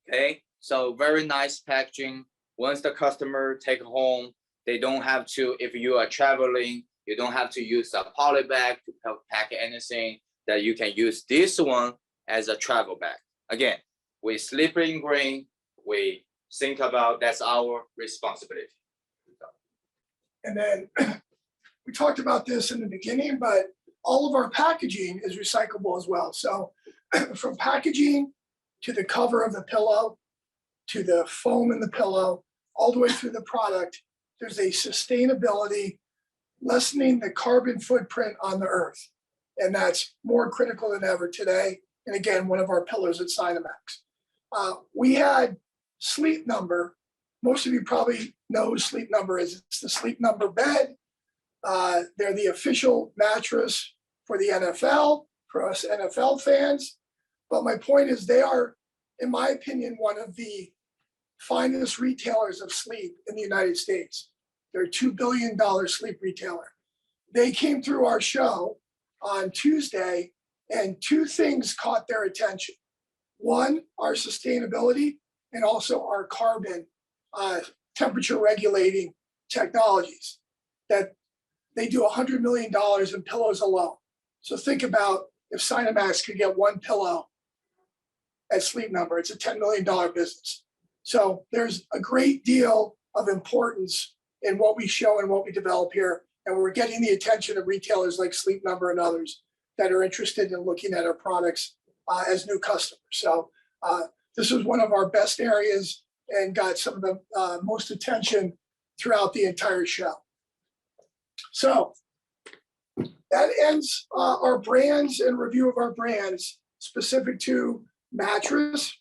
Okay, so very nice packaging. Once the customer take home, they don't have to, if you are traveling, you don't have to use a poly bag to pack anything, that you can use this one as a travel bag. Again, we sleep in green, we think about that's our responsibility. And then we talked about this in the beginning, but all of our packaging is recyclable as well. So from packaging to the cover of the pillow, to the foam in the pillow, all the way through the product, there's a sustainability, lessening the carbon footprint on the earth. And that's more critical than ever today. And again, one of our pillars at Sinomax. We had Sleep Number. Most of you probably know who Sleep Number is. It's the Sleep Number bed. They're the official mattress for the NFL, for us NFL fans. But my point is they are, in my opinion, one of the finest retailers of sleep in the United States. They're a $2 billion sleep retailer. They came through our show on Tuesday, and two things caught their attention. One, our sustainability, and also our carbon temperature regulating technologies. That they do $100 million in pillows alone. So think about if Sinomax could get one pillow at Sleep Number, it's a $10 million business. So there's a great deal of importance in what we show and what we develop here. And we're getting the attention of retailers like Sleep Number and others that are interested in looking at our products as new customers. So this was one of our best areas and got some of the most attention throughout the entire show. So that ends our brands and review of our brands specific to mattress,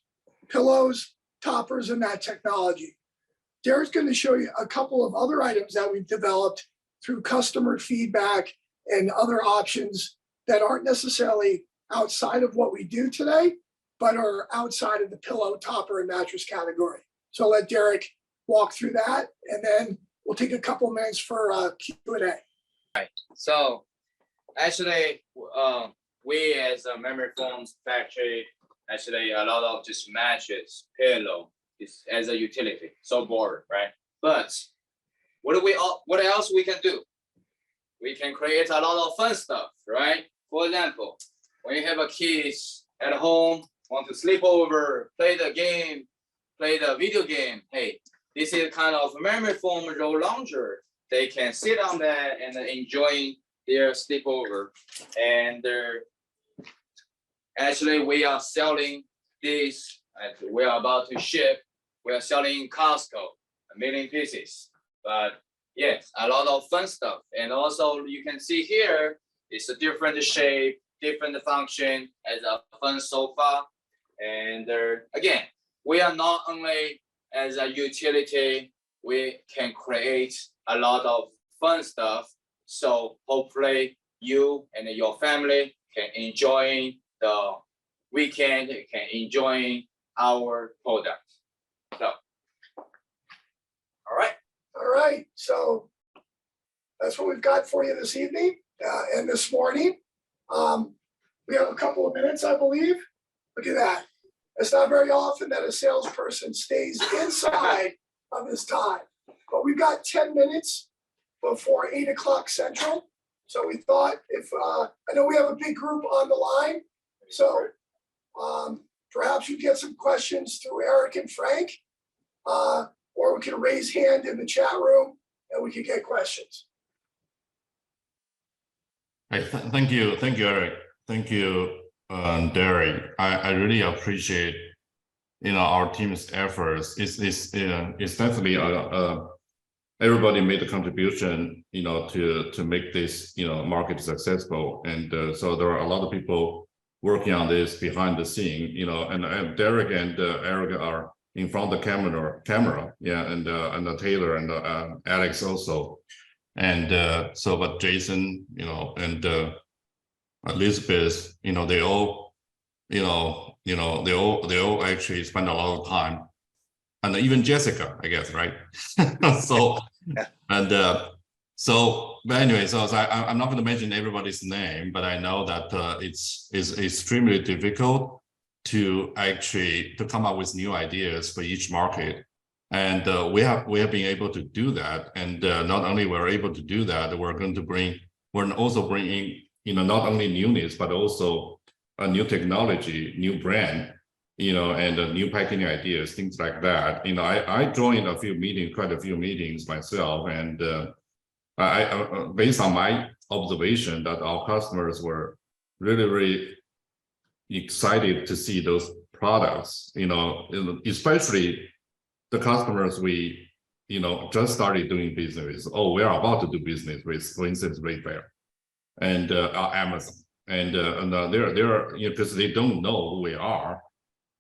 pillows, toppers, and that technology. Derek's going to show you a couple of other items that we've developed through customer feedback and other options that aren't necessarily outside of what we do today, but are outside of the pillow, topper, and mattress category. So I'll let Derek walk through that, and then we'll take a couple minutes for Q&A. Right. So actually, we as a memory foams factory, actually a lot of just mattress, pillow is as a utility, so boring, right? But what else we can do? We can create a lot of fun stuff, right? For example, when you have a kids at home, want to sleep over, play the game, play the video game, hey, this is kind of memory foam roll lounger. They can sit on that and enjoy their sleepover. And actually, we are selling this. We are about to ship. We are selling in Costco, 1 million pieces. But yes, a lot of fun stuff. And also, you can see here, it's a different shape, different function as a fun sofa. And again, we are not only as a utility, we can create a lot of fun stuff. So hopefully you and your family can enjoy the weekend, can enjoy our product. So, all right. All right, so that's what we've got for you this evening and this morning. We have a couple of minutes, I believe. Look at that. It's not very often that a salesperson stays inside of his time, but we've got 10 minutes before 8 o'clock Central. So we thought I know we have a big group on the line, so perhaps you get some questions through Eric and Frank, or we can raise hand in the chat room and we can get questions. Thank you, Eric. Thank you, Derek. I really appreciate, our team's efforts. It's definitely everybody made a contribution, to make this, market successful. And so there are a lot of people working on this behind the scene, and Derek and Eric are in front of the camera, yeah, and Taylor and Alex also. And but Jason, and Elizabeth, they all, they all actually spend a lot of time, and even Jessica, I guess, right? So, and but anyway, so I'm not going to mention everybody's name, but I know that it's extremely difficult to actually come up with new ideas for each market. And we have been able to do that. And not only we're able to do that, we're also bringing, not only newness, but also a new technology, new brand, and new packaging ideas, things like that. I joined quite a few meetings myself, and I based on my observation that our customers were really, really excited to see those products, especially the customers we, just started doing business with. Oh, we are about to do business with, for instance, Wayfair and Amazon, and they're because they don't know who we are,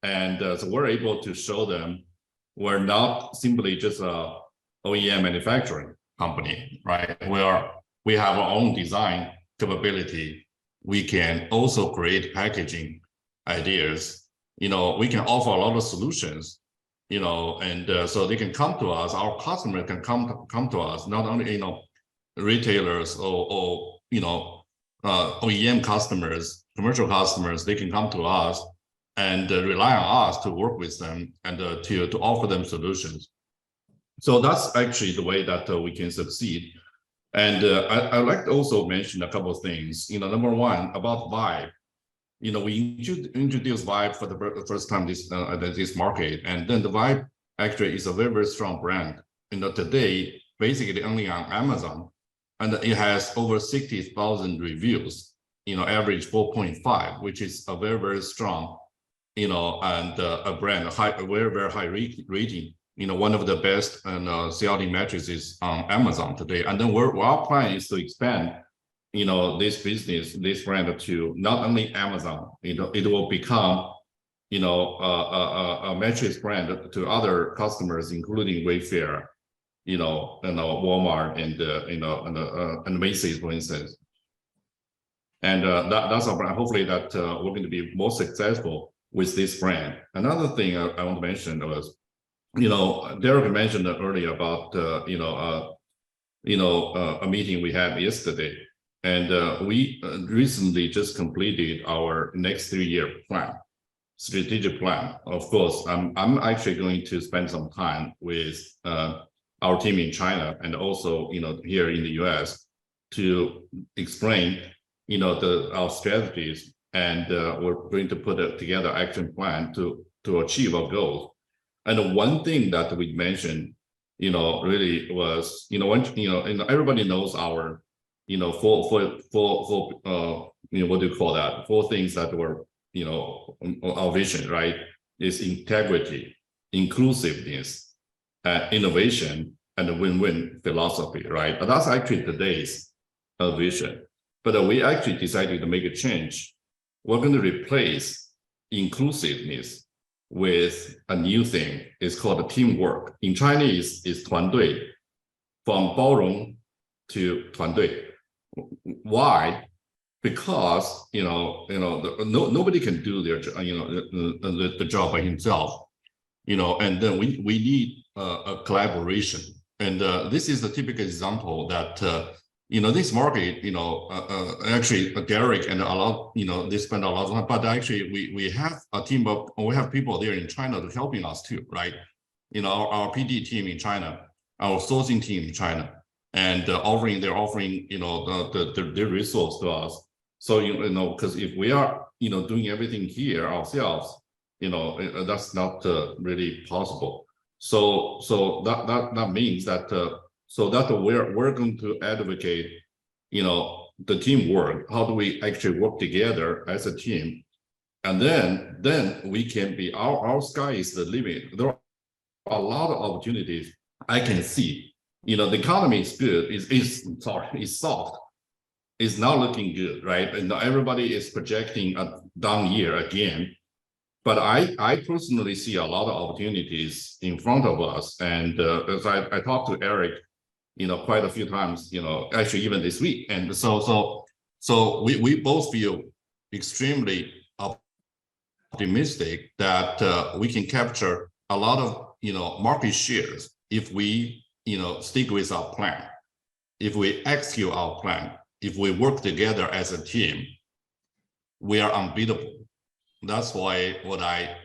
and so we're able to show them we're not simply just a OEM manufacturing company, right? We have our own design capability. We can also create packaging ideas. We can offer a lot of solutions. And so they can come to us. Our customer can come to us. Not only retailers or OEM customers, commercial customers. They can come to us and rely on us to work with them and to offer them solutions. So that's actually the way that we can succeed. And I'd like to also mention a couple of things. Number one, about Vibe. We introduced Vibe for the first time this market, and then the Vibe actually is a very, very strong brand. Today, basically only on Amazon, and it has over 60,000 reviews. Average 4.5, which is a very, very strong, and a brand, a very, very high rating. One of the best and selling mattresses on Amazon today. And then our plan is to expand this business, this brand to not only Amazon, it will become, a mattress brand to other customers, including Wayfair, and Walmart and Macy's, for instance. And that's our brand. Hopefully that we're going to be more successful with this brand. Another thing I want to mention was, Derek mentioned earlier about, a meeting we had yesterday. And we recently just completed our next 3-year plan, strategic plan. Of course, I'm actually going to spend some time with our team in China and also, here in the US to explain, our strategies, and we're going to put together action plan to achieve our goals. And one thing that we mentioned, really was, everybody knows our what do you call that? 4 things that were, our vision, right? Is integrity, inclusiveness, innovation, and a win-win philosophy, right? But that's actually today's vision. But we actually decided to make a change. We're going to replace inclusiveness with a new thing. It's called teamwork. In Chinese, it's 团队, from 包容 to 团队. Why? Because nobody can do their the job by himself, and then we need a collaboration. And this is the typical example that this market, actually Derek and a lot, they spend a lot of time, but actually we have a team of, we have people there in China to helping us too, right? Our PD team in China, our sourcing team in China, and they're offering their resource to us. So because if we are doing everything here ourselves, that's not really possible. So that means that we're going to advocate the teamwork. How do we actually work together as a team? And then we can be, our sky is the limit. There are a lot of opportunities I can see. The economy is good, it's soft. It's not looking good, right? And everybody is projecting a down year again. But I personally see a lot of opportunities in front of us. And as I talked to Eric, quite a few times, actually even this week. And so we both feel extremely optimistic that we can capture a lot of market shares if we stick with our plan, if we execute our plan, if we work together as a team. We are unbeatable. That's why what I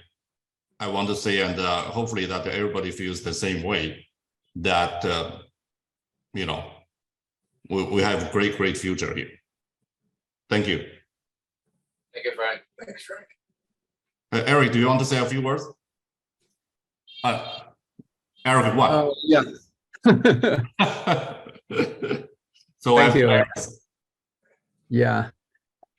want to say, and hopefully that everybody feels the same way, that we have a great future here. Thank you. Thank you, Frank. Thanks, Frank. Eric, do you want to say a few words? Eric, what? Yeah. So Thank you. Yeah.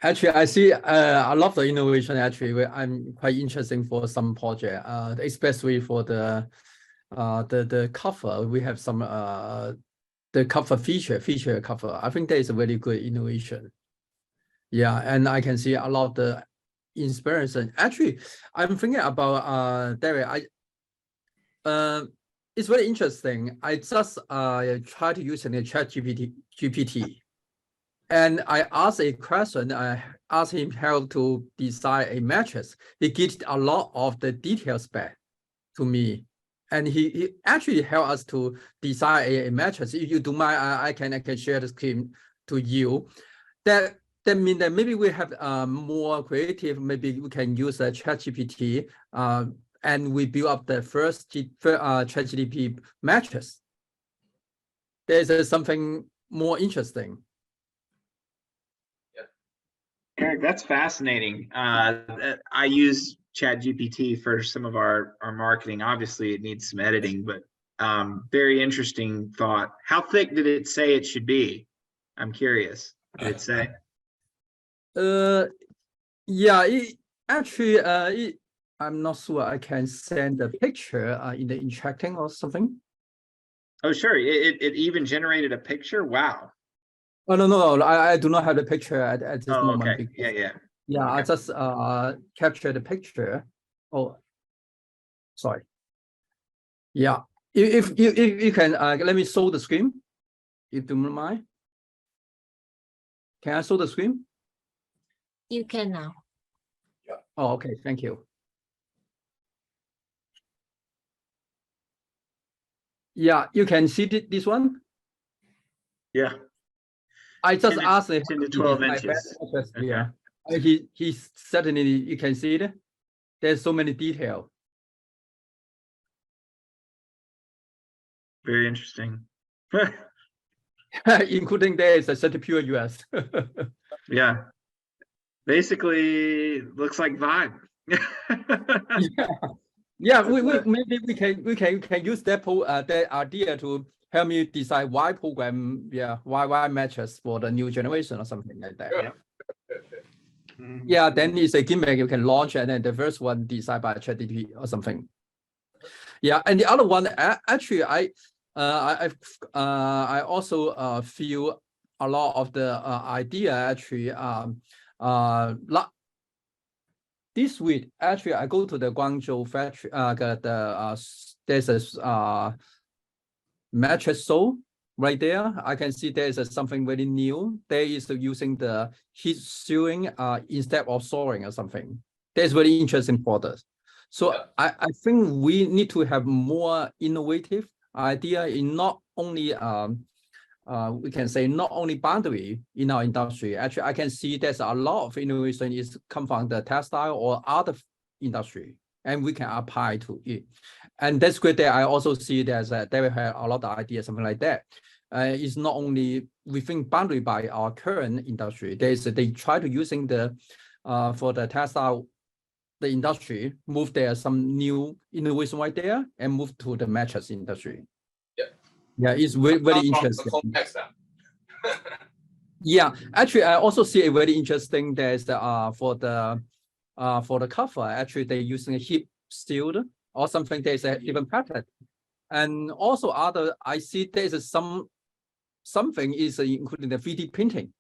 Actually, I see a lot of the innovation. Actually, I'm quite interested for some project, especially for the cover. We have some the cover feature cover. I think that is a very good innovation. Yeah, and I can see a lot of the inspiration. Actually, I'm thinking about Derek. It's very interesting. I just try to use the GPT. And I asked a question, I asked him how to design a mattress. He gives a lot of the details back to me. And he actually helped us to design a mattress. If you do mind, I can share the screen to you. That means that maybe we have more creative, maybe we can use a ChatGPT and we build up the first ChatGPT mattress. There's something more interesting. Eric, that's fascinating. I use ChatGPT for some of our marketing. Obviously, it needs some editing, but very interesting thought. How thick did it say it should be? I'm curious. Did it say? Yeah, I'm not sure I can send a picture in the interacting or something. Oh, sure. It even generated a picture. Wow. Oh, no, I do not have the picture at this moment. Okay. Yeah. Yeah, I just captured the picture. Oh, sorry. Yeah, if you can let me show the screen, if you don't mind. Can I show the screen? You can now. Yeah. Oh, okay, thank you. Yeah, you can see this one. Yeah. I just asked him 10 to 12 inches. Yeah, he certainly, you can see it. There's so many details. Very interesting. Including there is a certificate US. Yeah. Basically, looks like Vibe. Yeah, maybe we can use that idea to help me decide why program, why matches for the new generation or something like that. Yeah. Yeah, then it's a gimmick you can launch, and then the first one decided by ChatGPT or something. Yeah, and the other one, actually, I also feel a lot of the idea actually. This week, actually, I go to the Guangzhou factory. There's a mattress show right there. I can see there's something very new. There is using the heat sewing instead of sewing or something. That's very interesting for us. So I think we need to have more innovative idea in not only we can say not only boundary in our industry. Actually, I can see there's a lot of innovation is come from the textile or other industry, and we can apply to it. And that's great that I also see there's they have a lot of ideas, something like that. It's not only within boundary by our current industry. They try to using the for the textile, the industry, move there some new innovation right there and move to the mattress industry. Yeah, it's very interesting. Yeah, actually, I also see a very interesting. There's for the cover. Actually, they're using a hip sealed or something. There's a even pattern, and also other. I see there's something is including the 3D printing.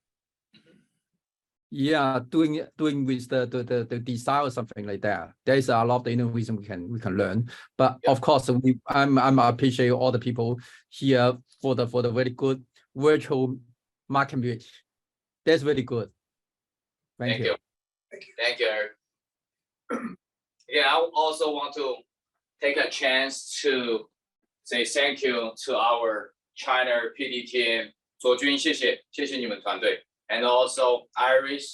Yeah, doing with the design or something like that. There is a lot of innovation we can learn. But of course, I'm appreciate all the people here for the very good virtual market. That's very good. Thank you. Thank you, Eric. again, I also want to take a chance to say thank you to our China PD team. 左军，谢谢你们团队 ，and also Iris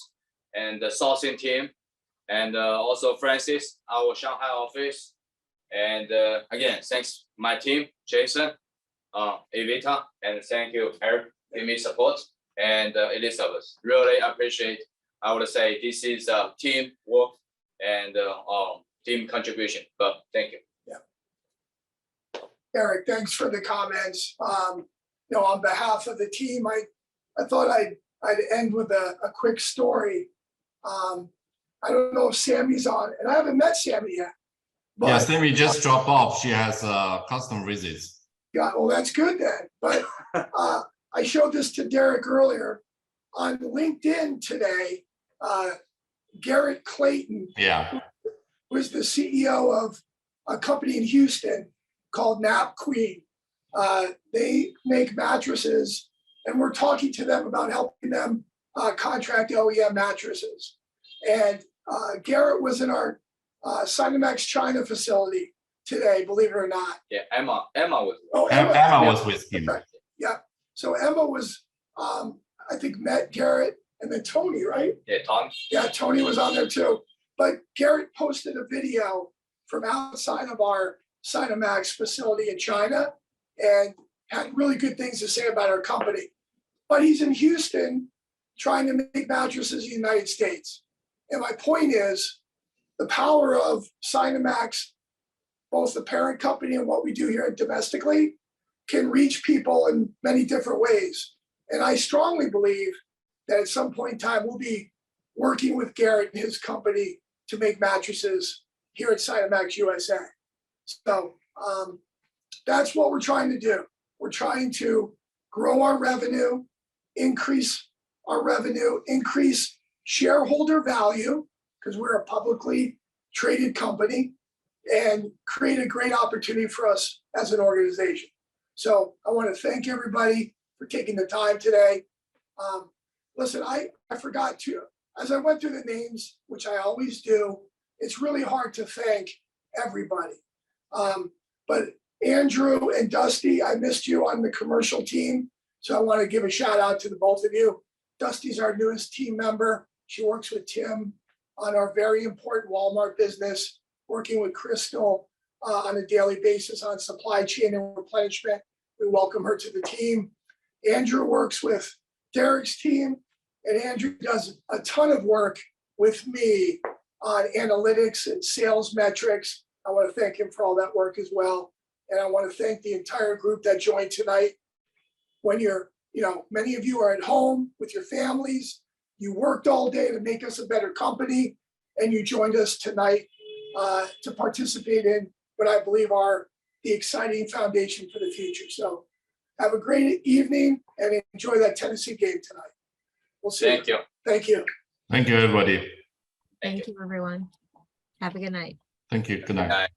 and the sourcing team, and also Francis, our Shanghai office, and again, thanks my team, Jason, Evita, and thank you Eric, give me support, and Elizabeth. Really appreciate. I would say this is a team work and team contribution. But thank you. Eric, thanks for the comments. On behalf of the team, I thought I'd end with a quick story. I don't know if Sammy's on, and I haven't met Sammy yet. But, yeah, Sammy just dropped off. She has custom visits. Yeah, well, that's good then. But I showed this to Derek earlier on LinkedIn today. Garrett Clayton, who is the CEO of a company in Houston called Nap Queen. They make mattresses, and we're talking to them about helping them contract OEM mattresses. And Garrett was in our Sinomax China facility today, believe it or not. Yeah, Emma was. Oh, Emma was with him. Okay. Yeah. So Emma was, I think, met Garrett and then Tony, right? Yeah, Tony. Yeah, Tony was on there too. But Garrett posted a video from outside of our Sinomax facility in China and had really good things to say about our company. But he's in Houston trying to make mattresses in the United States. And my point is the power of Sinomax, both the parent company and what we do here domestically, can reach people in many different ways. And I strongly believe that at some point in time, we'll be working with Garrett and his company to make mattresses here at Sinomax USA. So that's what we're trying to do. We're trying to grow our revenue, increase our revenue, increase shareholder value, because we're a publicly traded company, and create a great opportunity for us as an organization. So I want to thank everybody for taking the time today. Listen, I forgot to, as I went through the names, which I always do, it's really hard to thank everybody. But Andrew and Dusty, I missed you on the commercial team. So I want to give a shout out to the both of you. Dusty's our newest team member. She works with Tim on our very important Walmart business, working with Crystal on a daily basis on supply chain and replenishment. We welcome her to the team. Andrew works with Derek's team, and Andrew does a ton of work with me on analytics and sales metrics. I want to thank him for all that work as well. And I want to thank the entire group that joined tonight. When you're, many of you are at home with your families, you worked all day to make us a better company, and you joined us tonight to participate in what I believe are the exciting foundation for the future. So have a great evening and enjoy that Tennessee game tonight. We'll see. Thank you. Thank you. Thank you, everybody. Thank you, everyone. Have a good night. Thank you. Good night. Bye.